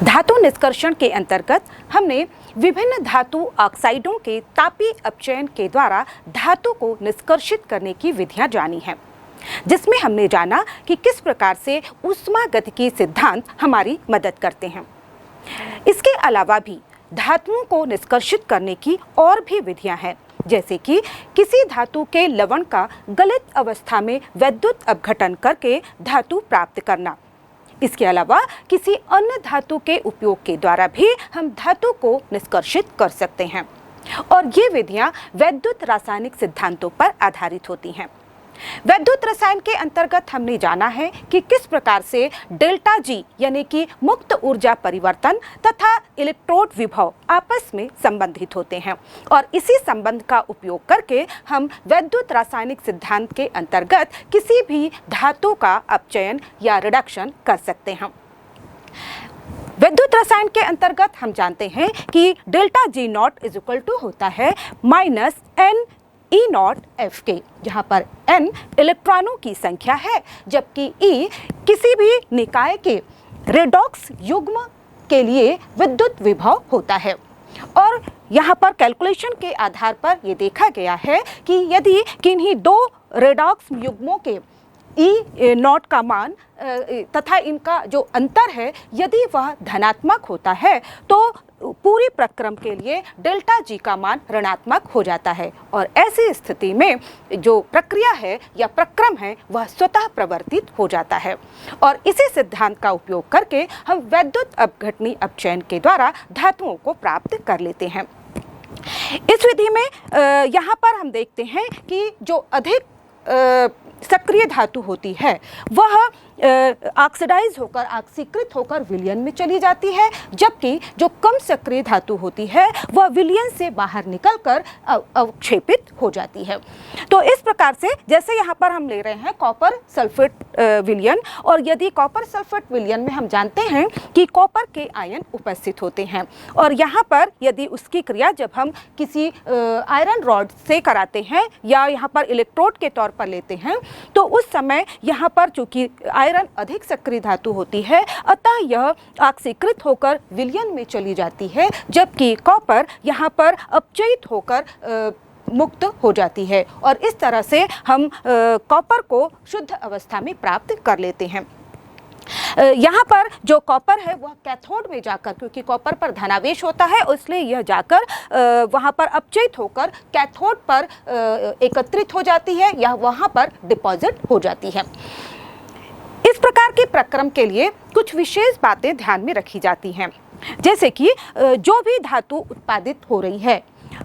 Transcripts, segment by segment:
धातु निष्कर्षण के अंतर्गत हमने विभिन्न धातु ऑक्साइडों के तापीय अपचयन के द्वारा धातु को निष्कर्षित करने की विधियां जानी हैं, जिसमें हमने जाना कि किस प्रकार से ऊष्मागतिकी सिद्धांत हमारी मदद करते हैं। इसके अलावा भी धातुओं को निष्कर्षित करने की और भी विधियां हैं, जैसे कि किसी धातु के लवण का गलित अवस्था में वैद्युत अपघटन करके धातु प्राप्त करना। इसके अलावा किसी अन्य धातु के उपयोग के द्वारा भी हम धातु को निष्कर्षित कर सकते हैं और ये विधियां वैद्युत रासायनिक सिद्धांतों पर आधारित होती हैं। वैद्युत रसायन के अंतर्गत हमने जाना है कि किस प्रकार से डेल्टा जी यानी कि मुक्त ऊर्जा परिवर्तन तथा इलेक्ट्रोड विभव आपस में संबंधित होते हैं और इसी संबंध का उपयोग करके हम वैद्युत रासायनिक सिद्धांत के अंतर्गत किसी भी धातु का अपचयन या रिडक्शन कर सकते हैं। वैद्युत रसायन के अंतर्गत हम जानते हैं कि delta G naught is equal to होता है minus N E naught F के, जहाँ पर n इलेक्ट्रॉनों की संख्या है जबकि E किसी भी निकाय के रेडॉक्स युग्म के लिए विद्युत विभव होता है। और यहाँ पर कैलकुलेशन के आधार पर ये देखा गया है कि यदि किन्हीं दो रेडॉक्स युग्मों के E नॉट का मान तथा इनका जो अंतर है यदि वह धनात्मक होता है तो पूरी प्रक्रम के लिए डेल्टा जी का मान ऋणात्मक हो जाता है और ऐसी स्थिति में जो प्रक्रिया है या प्रक्रम है वह स्वतः प्रवर्तित हो जाता है और इसी सिद्धांत का उपयोग करके हम वैद्युत अपघटनी अपचयन के द्वारा धातुओं को प्राप्त कर लेते हैं। इस विधि में यहाँ पर हम देखते हैं कि जो अधिक सक्रिय धातु होती है वह ऑक्सीडाइज होकर ऑक्सीकृत होकर विलयन में चली जाती है, जबकि जो कम सक्रिय धातु होती है वह विलयन से बाहर निकलकर अवक्षेपित हो जाती है। तो इस प्रकार से जैसे यहाँ पर हम ले रहे हैं कॉपर सल्फेट विलयन, और यदि कॉपर सल्फेट विलयन में हम जानते हैं कि कॉपर के आयन उपस्थित होते हैं और यहाँ पर यदि उसकी क्रिया जब हम किसी आयरन रॉड से कराते हैं या यहाँ पर इलेक्ट्रोड के तौर पर लेते हैं तो उस समय यहाँ पर चूंकि आयरन अधिक सक्रिय धातु होती है अतः यह ऑक्सीकृत होकर विलयन में चली जाती है, जबकि कॉपर यहाँ पर अपचयित होकर मुक्त हो जाती है और इस तरह से हम कॉपर को शुद्ध अवस्था में प्राप्त कर लेते हैं। यहाँ पर जो कॉपर है वह कैथोड में जाकर, क्योंकि कॉपर पर धनावेश होता है इसलिए यह जाकर वहाँ पर अपचयित होकर कैथोड पर एकत्रित हो जाती है या वहाँ पर डिपॉजिट हो जाती है। इस प्रकार के प्रक्रम के लिए कुछ विशेष बातें ध्यान में रखी जाती हैं, जैसे कि जो भी धातु उत्पादित हो रही है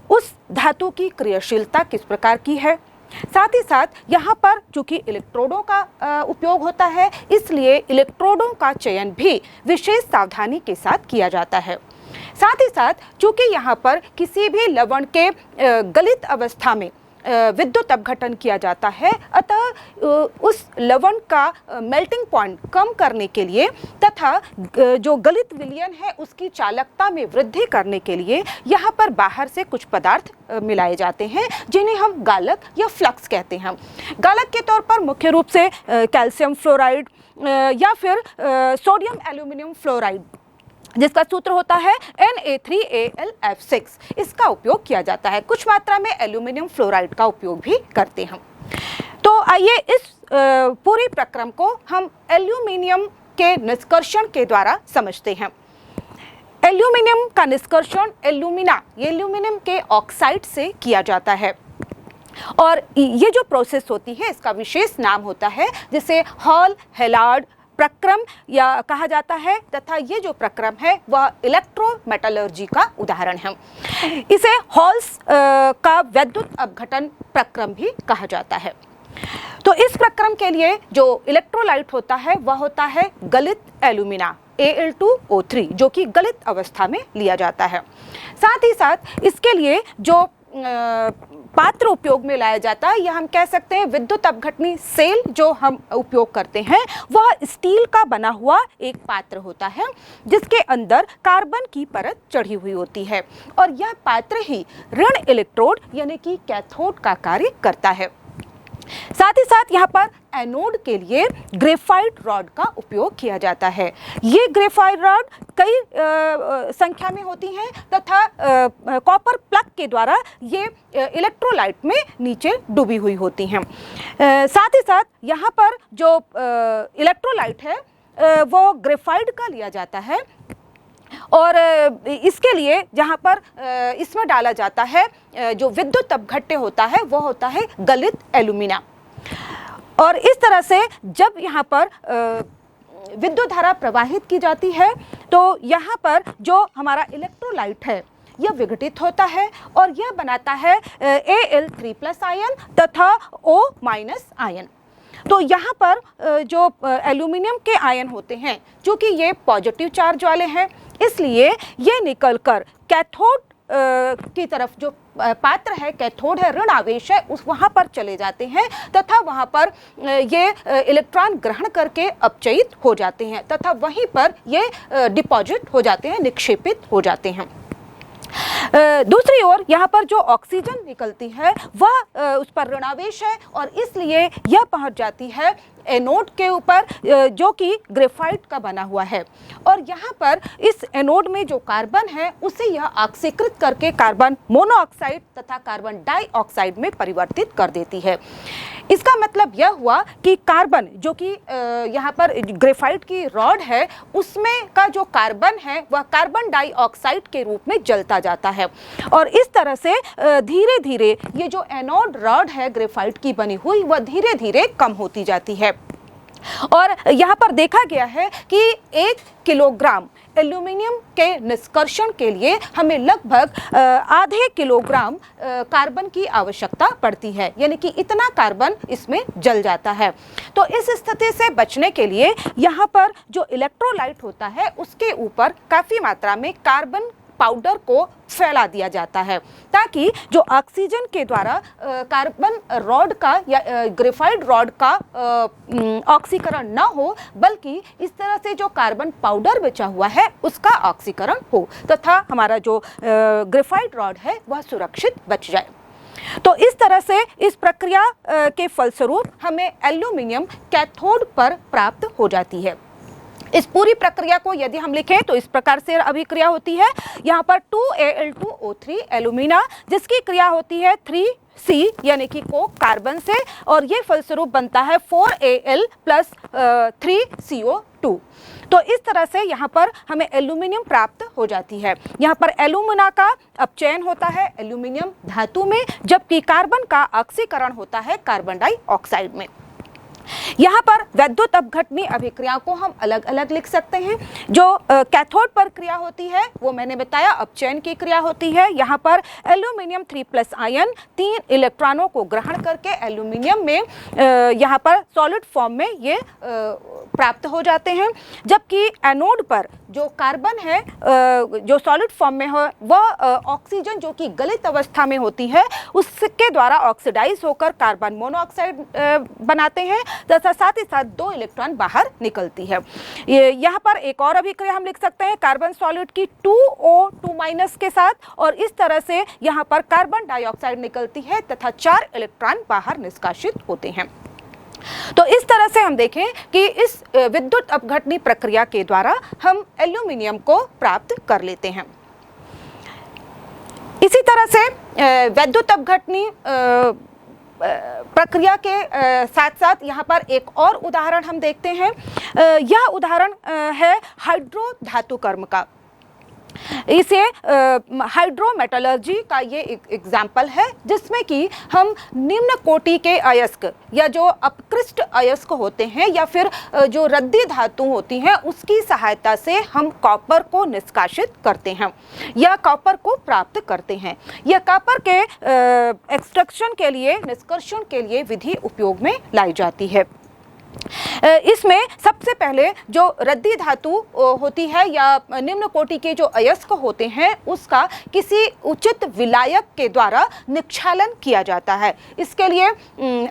उस धातु की क्रियाशीलता किस प्रकार की है, साथ ही साथ यहाँ पर चूंकि इलेक्ट्रोडों का उपयोग होता है इसलिए इलेक्ट्रोडों का चयन भी विशेष सावधानी के साथ किया जाता है। साथ ही साथ चूंकि यहाँ पर किसी भी लवण के गलित अवस्था में विद्युत अपघटन किया जाता है अतः उस लवण का मेल्टिंग पॉइंट कम करने के लिए तथा जो गलित विलयन है उसकी चालकता में वृद्धि करने के लिए यहाँ पर बाहर से कुछ पदार्थ मिलाए जाते हैं जिन्हें हम गालक या फ्लक्स कहते हैं। गालक के तौर पर मुख्य रूप से कैल्शियम फ्लोराइड या फिर सोडियम एल्यूमिनियम फ्लोराइड जिसका सूत्र होता है Na3Al(F6), इसका उपयोग किया जाता है। कुछ मात्रा में एल्यूमिनियम फ्लोराइड का उपयोग भी करते हैं। तो आइए इस पूरी प्रक्रम को हम एल्यूमिनियम के निष्कर्षण के द्वारा समझते हैं। एल्यूमिनियम का निष्कर्षण एल्यूमिना एल्यूमिनियम के ऑक्साइड से किया जाता है और ये जो प्रोसेस होती है इसका विशेष नाम होता है जिसे हॉल हेलार्ड प्रक्रम या कहा जाता है तथा ये जो प्रक्रम है वह इलेक्ट्रोमेटलर्जी का उदाहरण है। इसे हॉल्स का वैद्युत अपघटन प्रक्रम भी कहा जाता है। तो इस प्रक्रम के लिए जो इलेक्ट्रोलाइट होता है वह होता है गलित एल्यूमिना Al2O3 जो कि गलित अवस्था में लिया जाता है। साथ ही साथ इसके लिए जो पात्र उपयोग में लाया जाता है या हम कह सकते हैं विद्युत अपघटनी सेल जो हम उपयोग करते हैं वह स्टील का बना हुआ एक पात्र होता है जिसके अंदर कार्बन की परत चढ़ी हुई होती है और यह पात्र ही ऋण इलेक्ट्रोड यानी कि कैथोड का कार्य करता है। साथ ही साथ यहाँ पर एनोड के लिए ग्रेफाइट रॉड का उपयोग किया जाता है। ये ग्रेफाइट रॉड कई संख्या में होती हैं तथा कॉपर प्लग के द्वारा ये इलेक्ट्रोलाइट में नीचे डूबी हुई होती हैं। साथ ही साथ यहाँ पर जो इलेक्ट्रोलाइट है वो ग्रेफाइट का लिया जाता है और इसके लिए जहाँ पर इसमें डाला जाता है जो विद्युत अपघट्य होता है वो होता है गलित एल्यूमिना। और इस तरह से जब यहाँ पर विद्युत धारा प्रवाहित की जाती है तो यहाँ पर जो हमारा इलेक्ट्रोलाइट है यह विघटित होता है और यह बनाता है Al3+ आयन तथा O- आयन। तो यहाँ पर जो एल्यूमिनियम के आयन होते हैं चूँकि ये पॉजिटिव चार्ज वाले हैं इसलिए ये निकलकर कैथोड की तरफ जो पात्र है कैथोड है ऋण आवेश है उस वहाँ पर चले जाते हैं तथा वहाँ पर ये इलेक्ट्रॉन ग्रहण करके अपचयित हो जाते हैं तथा वहीं पर ये डिपॉजिट हो जाते हैं, निक्षेपित हो जाते हैं। दूसरी ओर यहाँ पर जो ऑक्सीजन निकलती है वह उस पर ऋणावेश है और इसलिए यह पहुँच जाती है एनोड के ऊपर जो कि ग्रेफाइट का बना हुआ है और यहाँ पर इस एनोड में जो कार्बन है उसे यह ऑक्सीकृत करके कार्बन मोनोऑक्साइड तथा कार्बन डाइऑक्साइड में परिवर्तित कर देती है। इसका मतलब यह हुआ कि कार्बन जो कि यहाँ पर ग्रेफाइट की रॉड है उसमें का जो कार्बन है वह कार्बन डाइऑक्साइड के रूप में जलता जाता है और इस तरह से धीरे धीरे ये जो एनोड रॉड है ग्रेफाइट की बनी हुई वह धीरे धीरे कम होती जाती है। और यहाँ पर देखा गया है कि 1 किलोग्राम एल्यूमिनियम के निष्कर्षण के लिए हमें लगभग आधे किलोग्राम कार्बन की आवश्यकता पड़ती है, यानी कि इतना कार्बन इसमें जल जाता है। तो इस स्थिति से बचने के लिए यहाँ पर जो इलेक्ट्रोलाइट होता है उसके ऊपर काफ़ी मात्रा में कार्बन पाउडर को फैला दिया जाता है ताकि जो ऑक्सीजन के द्वारा कार्बन रॉड का या ग्रेफाइट रॉड का ऑक्सीकरण न हो बल्कि इस तरह से जो कार्बन पाउडर बचा हुआ है उसका ऑक्सीकरण हो तथा हमारा जो ग्रेफाइट रॉड है वह सुरक्षित बच जाए। तो इस तरह से इस प्रक्रिया के फलस्वरूप हमें एल्यूमिनियम कैथोड पर प्राप्त हो जाती है। इस पूरी प्रक्रिया को यदि हम लिखें तो इस प्रकार से अभिक्रिया होती है। यहाँ पर 2Al2O3 एल्यूमिना जिसकी क्रिया होती है 3C यानी कि को कार्बन से और ये फलस्वरूप बनता है 4Al प्लस 3CO2। तो इस तरह से यहाँ पर हमें एल्यूमिनियम प्राप्त हो जाती है। यहाँ पर एल्यूमिना का अपचयन होता है एल्यूमिनियम धातु में जबकि कार्बन का ऑक्सीकरण होता है कार्बन डाइऑक्साइड में। यहाँ पर वैद्युत अपघटनी अभिक्रिया को हम अलग अलग लिख सकते हैं। जो कैथोड पर क्रिया होती है वो मैंने बताया अपचयन की क्रिया होती है। यहाँ पर एल्यूमिनियम 3+ आयन 3 इलेक्ट्रॉनों को ग्रहण करके एल्यूमिनियम में यहाँ पर सॉलिड फॉर्म में ये प्राप्त हो जाते हैं जबकि एनोड पर जो कार्बन है जो सॉलिड फॉर्म में हो वह ऑक्सीजन जो कि गलित अवस्था में होती है उसके द्वारा ऑक्सीडाइज होकर कार्बन मोनोऑक्साइड बनाते हैं तथा साथ ही साथ 2 इलेक्ट्रॉन बाहर निकलती है। यहाँ पर एक और अभिक्रिया हम लिख सकते हैं कार्बन सॉलिड की 2O2- के साथ और इस तरह से यहाँ पर कार्बन डाइऑक्साइड निकलती है तथा 4 इलेक्ट्रॉन बाहर निष्कासित होते हैं। तो इस तरह से हम देखें कि इस विद्युत अपघटनी प्रक्रिया के द्वारा हम एल्यूमिनियम को प्राप्त कर लेते हैं। इसी तरह से विद्युत अपघटनी प्रक्रिया के साथ साथ यहाँ पर एक और उदाहरण हम देखते हैं। यह उदाहरण है हाइड्रो धातु कर्म का। इसे हाइड्रोमेटलर्जी का ये एक एग्जाम्पल है जिसमें कि हम निम्न कोटि के अयस्क या जो अपकृष्ट अयस्क होते हैं या फिर जो रद्दी धातु होती हैं उसकी सहायता से हम कॉपर को निष्कासित करते हैं या कॉपर को प्राप्त करते हैं। यह कॉपर के एक्सट्रैक्शन के लिए निष्कर्षण के लिए विधि उपयोग में लाई जाती है। इसमें सबसे पहले जो रद्दी धातु होती है या निम्न कोटि के जो अयस्क होते हैं उसका किसी उचित विलायक के द्वारा निक्षालन किया जाता है। इसके लिए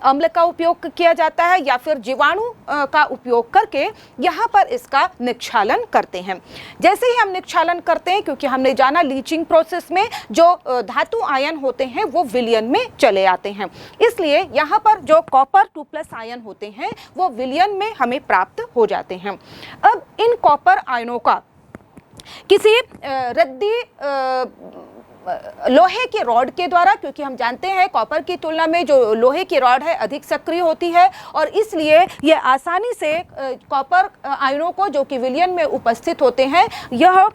अम्ल का उपयोग किया जाता है या फिर जीवाणु का उपयोग करके यहाँ पर इसका निक्षालन करते हैं। जैसे ही हम निक्षालन करते हैं, क्योंकि हमने जाना लीचिंग प्रोसेस में जो धातु आयन होते हैं वो विलयन में चले आते हैं, इसलिए यहाँ पर जो कॉपर 2+ आयन होते हैं वो विलयन में हमें प्राप्त हो जाते हैं। अब इन कॉपर आयनों का किसी रद्दी लोहे के रॉड के द्वारा, क्योंकि हम जानते हैं कॉपर की तुलना में जो लोहे की रॉड है अधिक सक्रिय होती है और इसलिए ये आसानी से कॉपर आयनों को जो कि विलयन में उपस्थित होते हैं यह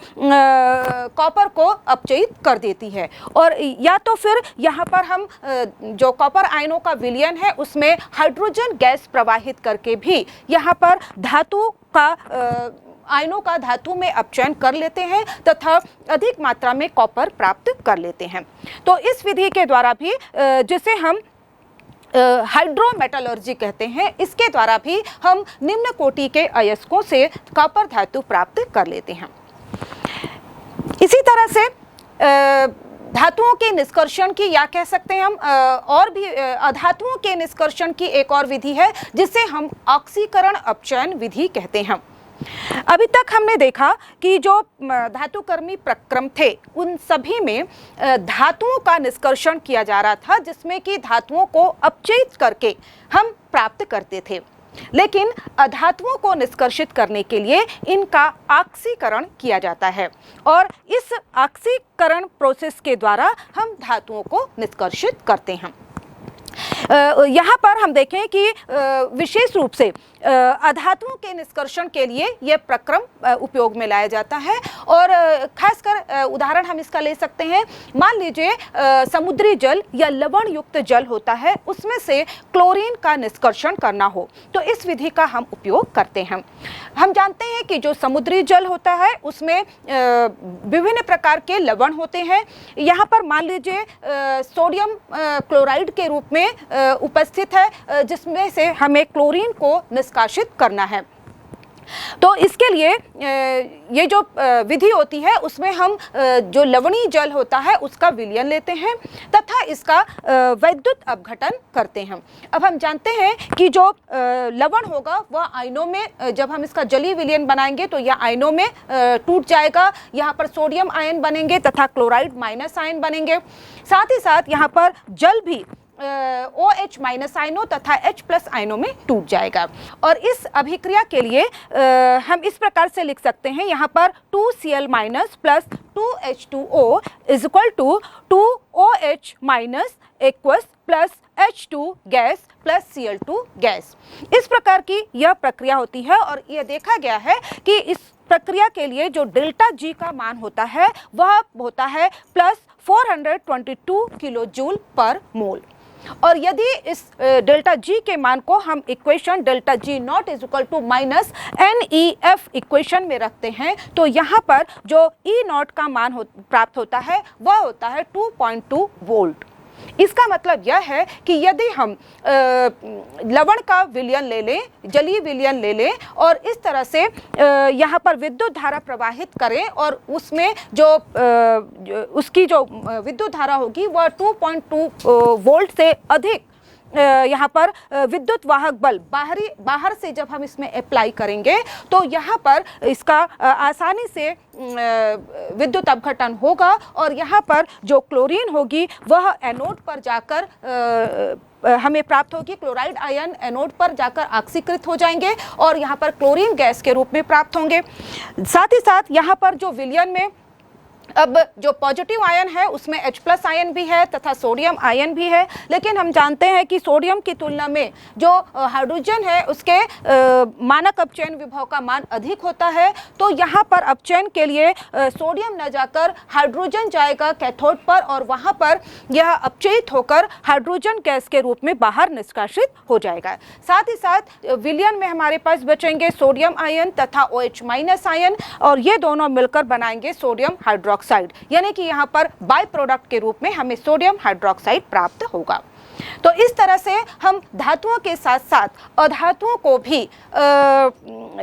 कॉपर को अपचयित कर देती है। और या तो फिर यहाँ पर हम जो कॉपर आयनों का विलयन है उसमें हाइड्रोजन गैस प्रवाहित करके भी यहाँ पर धातु का आयनों का धातु में अपचयन कर लेते हैं तथा अधिक मात्रा में कॉपर प्राप्त कर लेते हैं। तो इस विधि के द्वारा भी जिसे हम हाइड्रोमेटलर्जी कहते हैं, इसके द्वारा भी हम निम्न कोटि के अयस्कों से कॉपर धातु प्राप्त कर लेते हैं। इसी तरह से धातुओं के निष्कर्षण की या कह सकते हैं हम और भी अधातुओं के निष्कर्षण की एक और विधि है जिसे हम ऑक्सीकरण अपचयन विधि कहते हैं। अभी तक हमने देखा कि जो धातुकर्मी प्रक्रम थे उन सभी में धातुओं का निष्कर्षण किया जा रहा था, जिसमें कि धातुओं को अपचयित करके हम प्राप्त करते थे, लेकिन अधातुओं को निष्कर्षित करने के लिए इनका ऑक्सीकरण किया जाता है और इस ऑक्सीकरण प्रोसेस के द्वारा हम धातुओं को निष्कर्षित करते हैं। यहाँ पर हम देखें कि विशेष रूप से अधातुओं के निष्कर्षण के लिए यह प्रक्रम उपयोग में लाया जाता है और खासकर उदाहरण हम इसका ले सकते हैं। मान लीजिए समुद्री जल या लवण युक्त जल होता है, उसमें से क्लोरीन का निष्कर्षण करना हो तो इस विधि का हम उपयोग करते हैं। हम जानते हैं कि जो समुद्री जल होता है उसमें विभिन्न प्रकार के लवण होते हैं। यहाँ पर मान लीजिए सोडियम क्लोराइड के रूप में उपस्थित है, जिसमें से हमें क्लोरीन को निष्कासित करना है। तो इसके लिए ये जो विधि होती है उसमें हम जो लवणीय जल होता है उसका विलयन लेते हैं तथा इसका वैद्युत अपघटन करते हैं। अब हम जानते हैं कि जो लवण होगा वह आयनों में, जब हम इसका जलीय विलयन बनाएंगे तो यह आयनों में टूट जाएगा। यहाँ पर सोडियम आयन बनेंगे तथा क्लोराइड माइनस आयन बनेंगे। साथ ही साथ यहाँ पर जल भी OH- आयनों तथा H+ आयनों में टूट जाएगा और इस अभिक्रिया के लिए हम इस प्रकार से लिख सकते हैं। यहाँ पर 2Cl- plus 2H2O is equal to 2OH- aqueous plus H2 gas plus Cl2 gas. इस प्रकार की यह प्रक्रिया होती है और यह देखा गया है कि इस प्रक्रिया के लिए जो डेल्टा G का मान होता है वह होता है प्लस 422 किलो जूल पर मोल। और यदि इस डेल्टा G के मान को हम equation delta G0 is equal to minus NEF equation में रखते हैं तो यहाँ पर जो E0 का मान प्राप्त होता है वह होता है 2.2 वोल्ट। इसका मतलब यह है कि यदि हम लवण का विलयन ले लें, जलीय विलयन ले लें और इस तरह से यहाँ पर विद्युत धारा प्रवाहित करें और उसमें जो उसकी जो विद्युत धारा होगी वह 2.2 वोल्ट से अधिक यहाँ पर विद्युत वाहक बल बाहर से जब हम इसमें अप्लाई करेंगे तो यहाँ पर इसका आसानी से विद्युत अपघटन होगा और यहाँ पर जो क्लोरीन होगी वह एनोड पर जाकर हमें प्राप्त होगी। क्लोराइड आयन एनोड पर जाकर ऑक्सीकृत हो जाएंगे और यहाँ पर क्लोरीन गैस के रूप में प्राप्त होंगे। साथ ही साथ यहाँ पर जो विलयन में अब जो पॉजिटिव आयन है उसमें H+ आयन भी है तथा सोडियम आयन भी है, लेकिन हम जानते हैं कि सोडियम की तुलना में जो हाइड्रोजन है उसके मानक अपचयन विभव का मान अधिक होता है। तो यहाँ पर अपचयन के लिए सोडियम न जाकर हाइड्रोजन जाएगा कैथोड पर और वहाँ पर यह अपचयित होकर हाइड्रोजन गैस के रूप में बाहर निष्कासित हो जाएगा। साथ ही साथ विलयन में हमारे पास बचेंगे सोडियम आयन तथा OH- आयन और ये दोनों मिलकर बनाएंगे सोडियम हाइड्रोक्साइड, यानी कि यहाँ पर बाय प्रोडक्ट के रूप में हमें सोडियम हाइड्रोक्साइड प्राप्त होगा। तो इस तरह से हम धातुओं के साथ साथ अधातुओं को भी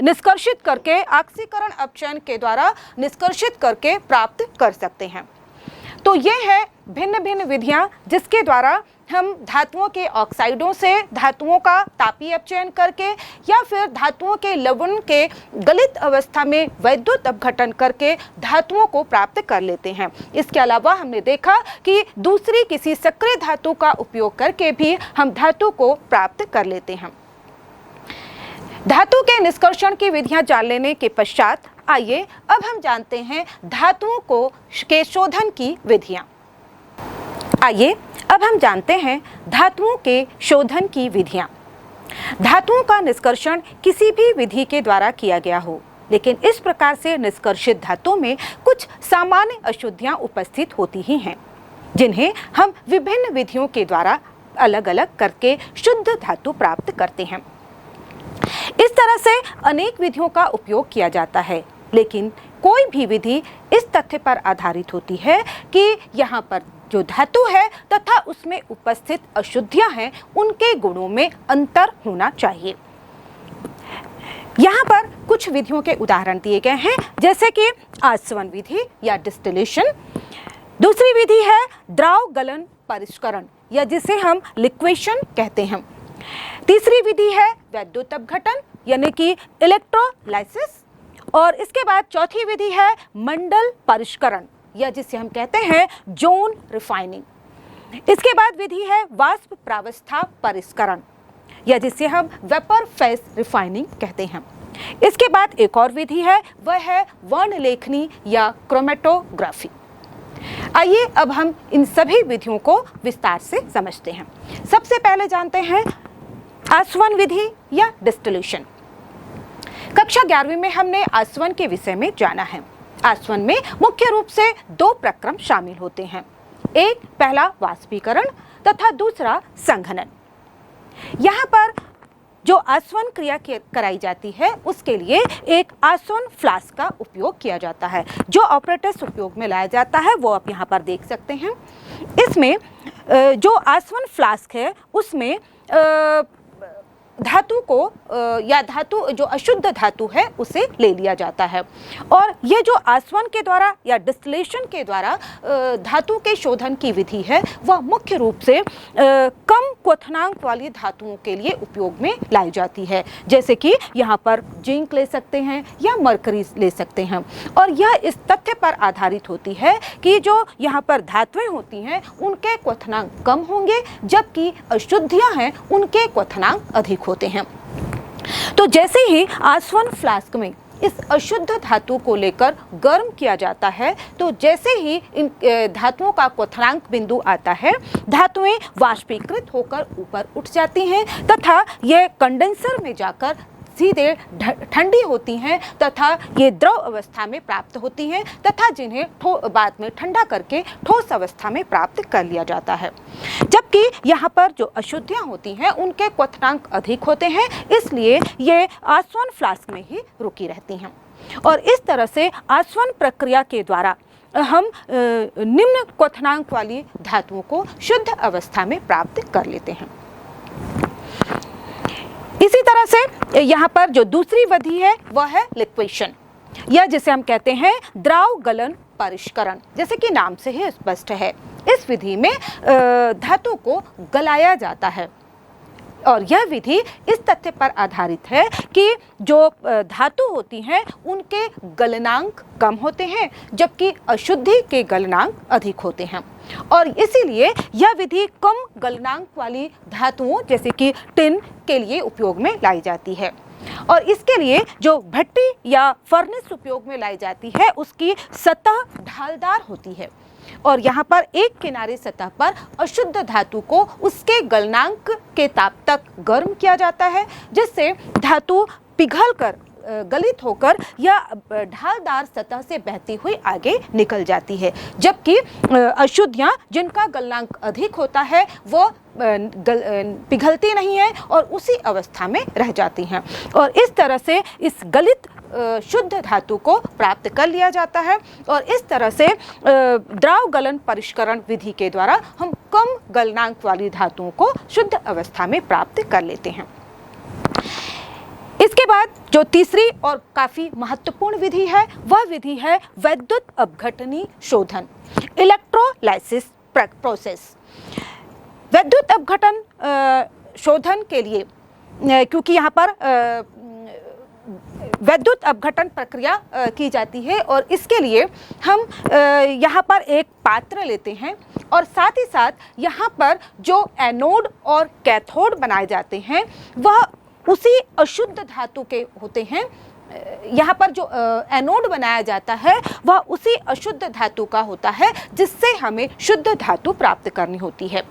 निष्कर्षित करके ऑक्सीकरण अपचयन के द्वारा निष्कर्षित करके प्राप्त कर सकते हैं। तो ये है भिन्न भिन्न विधियां जिसके द्वारा हम धातुओं के ऑक्साइडों से धातुओं का तापीय अपचयन करके या फिर धातुओं के लवण के गलित अवस्था में वैद्युत अपघटन करके धातुओं को प्राप्त कर लेते हैं। इसके अलावा हमने देखा कि दूसरी किसी सक्रिय धातु का उपयोग करके भी हम धातु को प्राप्त कर लेते हैं। धातु के निष्कर्षण की विधियां जान लेने के पश्चात आइए अब हम जानते हैं धातुओं को के शोधन की विधियां। आइए अब हम जानते हैं धातुओं के शोधन की विधियां। धातुओं का निष्कर्षण किसी भी विधि के द्वारा किया गया हो, लेकिन इस प्रकार से निष्कर्षित धातुओं में कुछ सामान्य अशुद्धियां उपस्थित होती ही हैं, जिन्हें हम विभिन्न विधियों के द्वारा अलग अलग करके शुद्ध धातु प्राप्त करते हैं। इस तरह से अनेक विधियों का उपयोग किया जाता है, लेकिन कोई भी विधि इस तथ्य पर आधारित होती है कि यहाँ पर जो धातु है तथा उसमें उपस्थित अशुद्धियां हैं उनके गुणों में अंतर होना चाहिए। यहाँ पर कुछ विधियों के उदाहरण दिए गए हैं, जैसे कि आस्वन विधि या डिस्टिलेशन। दूसरी विधि है द्रव गलन परिष्करण या जिसे हम लिक्वेशन कहते हैं। तीसरी विधि है वैद्युत अपघटन यानी कि इलेक्ट्रोलाइसिस। और इसके बाद चौथी विधि है मंडल परिष्करण या जिसे हम कहते हैं जोन रिफाइनिंग। इसके बाद विधि है वाष्प प्रावस्था परिष्करण या जिसे हम वेपर फेज रिफाइनिंग कहते हैं। इसके बाद एक और विधि है, वह है वर्ण लेखनी या क्रोमेटोग्राफी। आइए अब हम इन सभी विधियों को विस्तार से समझते हैं। सबसे पहले जानते हैं आस्वन विधि या डिस्टिलेशन। कक्षा 11वीं में हमने आस्वन के विषय में जाना है। आस्वन में मुख्य रूप से दो प्रक्रम शामिल होते हैं, एक पहला वाष्पीकरण तथा दूसरा संघनन। यहाँ पर जो आस्वन क्रिया कराई जाती है उसके लिए एक आस्वन फ्लास्क का उपयोग किया जाता है, जो ऑपरेटर्स उपयोग में लाया जाता है वो आप यहाँ पर देख सकते हैं। इसमें जो आस्वन फ्लास्क है उसमें धातु को या धातु जो अशुद्ध धातु है उसे ले लिया जाता है। और ये जो आस्वन के द्वारा या डिस्टिलेशन के द्वारा धातु के शोधन की विधि है वह मुख्य रूप से कम क्वथनांक वाली धातुओं के लिए उपयोग में लाई जाती है, जैसे कि यहाँ पर जिंक ले सकते हैं या मरकरी ले सकते हैं। और यह इस तथ्य पर आधारित होती है कि जो यहाँ पर धातुएं होती हैं उनके क्वथनांक कम होंगे, जबकि अशुद्धियाँ हैं उनके क्वथनांक अधिक होते हैं। तो जैसे ही आस्वन फ्लास्क में इस अशुद्ध धातु को लेकर गर्म किया जाता है, तो जैसे ही इन धातुओं का क्वथनांक बिंदु आता है, धातुएं वाष्पीकृत होकर ऊपर उठ जाती हैं तथा ये कंडेंसर में जाकर सीधे ठंडी होती हैं तथा ये द्रव अवस्था में प्राप्त होती हैं तथा जिन्हें बाद में ठंडा करके ठोस अवस्था में प्राप्त कर लिया जाता है। जबकि यहाँ पर जो अशुद्धियाँ होती हैं उनके क्वथनांक अधिक होते हैं, इसलिए ये आस्वन फ्लास्क में ही रुकी रहती हैं। और इस तरह से आस्वन प्रक्रिया के द्वारा हम निम्न क्वथनांक वाली धातुओं को शुद्ध अवस्था में प्राप्त कर लेते हैं। इसी तरह से यहाँ पर जो दूसरी विधि है वह है लिक्वेशन या जिसे हम कहते हैं द्रव गलन परिष्करण। जैसे कि नाम से ही स्पष्ट है, इस विधि में धातु को गलाया जाता है और यह विधि इस तथ्य पर आधारित है कि जो धातु होती हैं उनके गलनांक कम होते हैं, जबकि अशुद्धि के गलनांक अधिक होते हैं। और इसीलिए यह विधि कम गलनांक वाली धातुओं जैसे कि टिन के लिए उपयोग में लाई जाती है। और इसके लिए जो भट्टी या फर्नेस उपयोग में लाई जाती है उसकी सतह ढालदार होती है और यहाँ पर एक किनारे सतह पर अशुद्ध धातु को उसके गलनांक के ताप तक गर्म किया जाता है, जिससे धातु पिघलकर गलित होकर या ढालदार सतह से बहती हुई आगे निकल जाती है। जबकि अशुद्धियाँ जिनका गलनांक अधिक होता है वो पिघलती नहीं है और उसी अवस्था में रह जाती हैं। और इस तरह से इस गलित शुद्ध धातु को प्राप्त कर लिया जाता है और इस तरह से द्रव गलन परिष्करण विधि के द्वारा हम कम गलनांक वाली धातुओं को शुद्ध अवस्था में प्राप्त कर लेते हैं। इसके बाद जो तीसरी और काफ़ी महत्वपूर्ण विधि है वह विधि है वैद्युत अपघटनी शोधन, इलेक्ट्रोलाइसिस प्रोसेस। वैद्युत अपघटन शोधन के लिए क्योंकि यहाँ पर वैद्युत अपघटन प्रक्रिया की जाती है और इसके लिए हम यहाँ पर एक पात्र लेते हैं और साथ ही साथ यहाँ पर जो एनोड और कैथोड बनाए जाते हैं वह उसी अशुद्ध धातु के होते हैं। यहाँ पर जो एनोड बनाया जाता है वह उसी अशुद्ध धातु का होता है जिससे हमें शुद्ध धातु प्राप्त करनी होती है।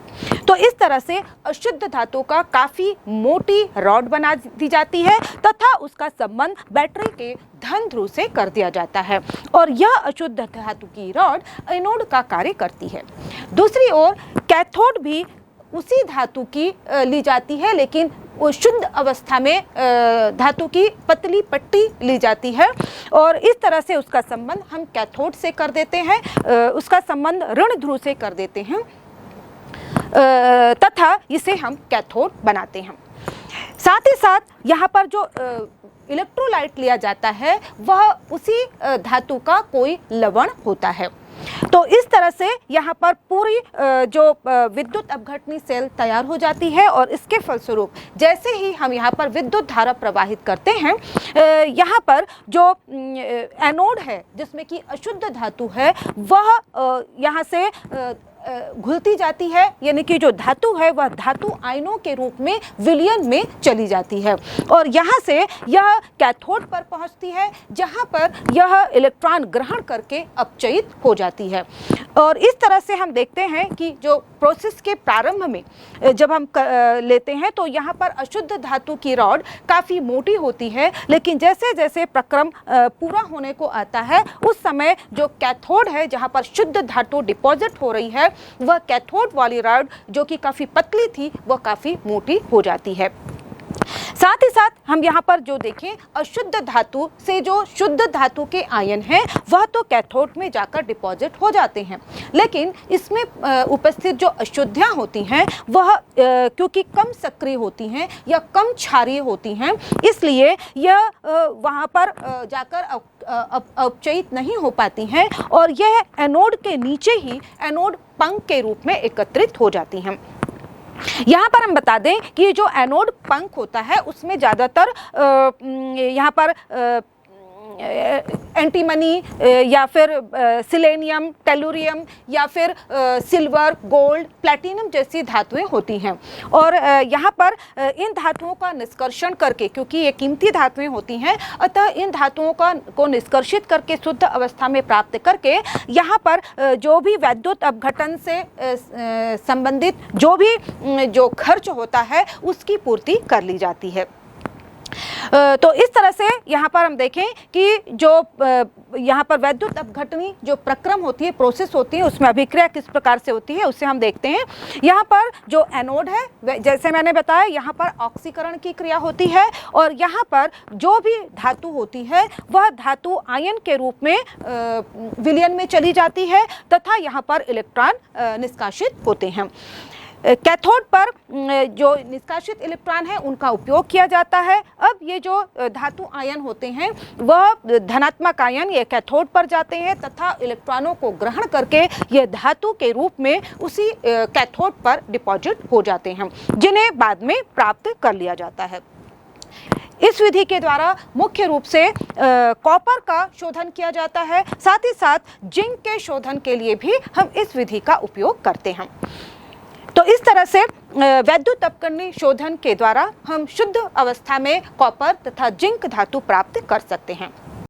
तो इस तरह से अशुद्ध धातु का काफ़ी मोटी रॉड बना दी जाती है तथा उसका संबंध बैटरी के धन ध्रुव से कर दिया जाता है और यह अशुद्ध धातु की रॉड एनोड का कार्य करती है। दूसरी ओर कैथोड भी उसी धातु की ली जाती है लेकिन वो शुद्ध अवस्था में धातु की पतली पट्टी ली जाती है और इस तरह से उसका संबंध हम कैथोड से कर देते हैं, उसका संबंध ऋण ध्रुव से कर देते हैं तथा इसे हम कैथोड बनाते हैं। साथ ही साथ यहाँ पर जो इलेक्ट्रोलाइट लिया जाता है वह उसी धातु का कोई लवण होता है। तो इस तरह से यहाँ पर पूरी जो विद्युत अपघटनी सेल तैयार हो जाती है और इसके फलस्वरूप जैसे ही हम यहाँ पर विद्युत धारा प्रवाहित करते हैं यहाँ पर जो एनोड है जिसमें कि अशुद्ध धातु है वह यहाँ से घुलती जाती है, यानी कि जो धातु है वह धातु आयनों के रूप में विलयन में चली जाती है और यहाँ से यह कैथोड पर पहुँचती है जहाँ पर यह इलेक्ट्रॉन ग्रहण करके अपचयित हो जाती है। और इस तरह से हम देखते हैं कि जो प्रोसेस के प्रारंभ में जब हम लेते हैं तो यहाँ पर अशुद्ध धातु की रॉड काफ़ी मोटी होती है लेकिन जैसे जैसे प्रक्रम पूरा होने को आता है उस समय जो कैथोड है जहाँ पर शुद्ध धातु डिपॉजिट हो रही है वह कैथोड वाली रॉड जो कि काफ़ी पतली थी वह काफ़ी मोटी हो जाती है। साथ ही साथ हम यहाँ पर जो देखें अशुद्ध धातु से जो शुद्ध धातु के आयन हैं वह तो कैथोड में जाकर डिपॉजिट हो जाते हैं लेकिन इसमें उपस्थित जो अशुद्धियाँ होती हैं वह क्योंकि कम सक्रिय होती हैं या कम क्षारीय होती हैं इसलिए यह वहाँ पर जाकर अपचयित नहीं हो पाती हैं और यह एनोड के नीचे ही एनोड पंख के रूप में एकत्रित हो जाती हैं। यहाँ पर हम बता दें कि ये जो एनोड पंख होता है उसमें ज़्यादातर यहाँ पर एंटीमनी या फिर सिलेनियम, टेलुरियम या फिर सिल्वर, गोल्ड, प्लैटिनम जैसी धातुएं होती हैं और यहाँ पर इन धातुओं का निष्कर्षण करके क्योंकि ये कीमती धातुएं होती हैं अतः इन धातुओं को निष्कर्षित करके शुद्ध अवस्था में प्राप्त करके यहाँ पर जो भी वैद्युत अपघटन से संबंधित जो खर्च होता है उसकी पूर्ति कर ली जाती है। तो इस तरह से यहाँ पर हम देखें कि जो यहाँ पर वैद्युत अपघटनी जो प्रक्रम होती है, प्रोसेस होती है, उसमें अभिक्रिया किस प्रकार से होती है उससे हम देखते हैं। यहाँ पर जो एनोड है जैसे मैंने बताया यहाँ पर ऑक्सीकरण की क्रिया होती है और यहाँ पर जो भी धातु होती है वह धातु आयन के रूप में विलयन में चली जाती है तथा यहाँ पर इलेक्ट्रॉन निष्कासित होते हैं। कैथोड पर जो निष्कासित इलेक्ट्रॉन है उनका उपयोग किया जाता है। अब ये जो धातु आयन होते हैं वह धनात्मक आयन ये कैथोड पर जाते हैं तथा इलेक्ट्रॉनों को ग्रहण करके ये धातु के रूप में उसी कैथोड पर डिपॉजिट हो जाते हैं जिन्हें बाद में प्राप्त कर लिया जाता है। इस विधि के द्वारा मुख्य रूप से कॉपर का शोधन किया जाता है, साथ ही साथ जिंक के शोधन के लिए भी हम इस विधि का उपयोग करते हैं। तो इस तरह से वैद्युत अपघटनी शोधन के द्वारा हम शुद्ध अवस्था में कॉपर तथा जिंक धातु प्राप्त कर सकते हैं।